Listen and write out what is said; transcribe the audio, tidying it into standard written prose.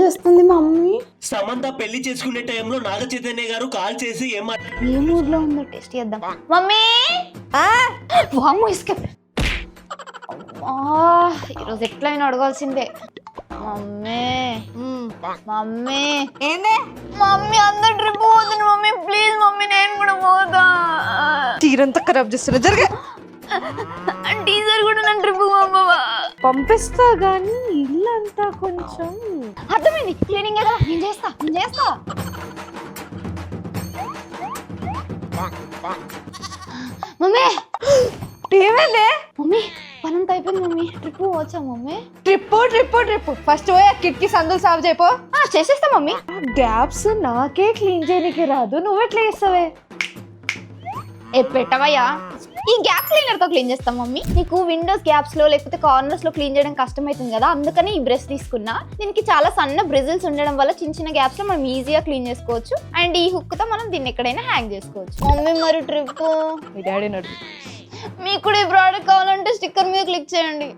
చేస్తుంది మమ్మీ? సమంత పెళ్లి చేసుకునే టైంలో నాగ చైతన్య గారు కాల్ చేసి ఏ మూడ్ లో ఉందో టెస్ట్ చేద్దాం. మమ్మీ వామ్మో ఇసుక. ఈరోజు ఎట్లయినా అడగాల్సిందే. మమ్మీ మమ్మీ ఏందే మమ్మీ అందరు ట్రిప్ పోతుంది మమ్మీ, ప్లీజ్ మమ్మీ నేను కూడా పోతా. తీరంతా ఖరాబ్ చేస్తున్నా జరగా. టీచర్ కూడా నన్ను ట్రిప్ పంపిస్తా గానీ ఇల్లంతా కొంచెం అర్థమైంది. క్లీనింగ్ కదా నేను చేస్తా. మమ్మీ ఏమైందే మమ్మీ పనంతా అయిపోయింది మమ్మీ. ట్రిప్ పోవచ్చా మమ్మీ? ట్రిప్ ఫస్ట్ పోయి కిటికీ సందులు సాగు చేయపో. చేసేస్తా మమ్మీ. గ్యాప్స్ నాకే క్లీన్ చేయడానికి రాదు, నువ్వెట్లా చేస్తావే? పెట్టవయ్యా, ఈ గ్యాప్ క్లీనర్ తో క్లీన్ చేస్తాం మమ్మీ. నీకు విండోస్ గ్యాప్స్ లో లేకపోతే కార్నర్స్ లో క్లీన్ చేయడం కష్టం అవుతుంది కదా, అందుకని ఈ బ్రష్ తీసుకున్నా. దీనికి చాలా సన్న బ్రిజిల్స్ ఉండడం వల్ల చిన్న గ్యాప్స్ లో మనం ఈజీగా క్లీన్ చేసుకోవచ్చు. అండ్ ఈ హుక్ తో మనం దీన్ని ఎక్కడైనా హ్యాంగ్ చేసుకోవచ్చు. మమ్మీ మరి ట్రిప్ మీ డాడీ నడు. మీకు కూడా ఈ ప్రోడక్ట్ కావాలంటే స్టిక్కర్ మీద క్లిక్ చేయండి.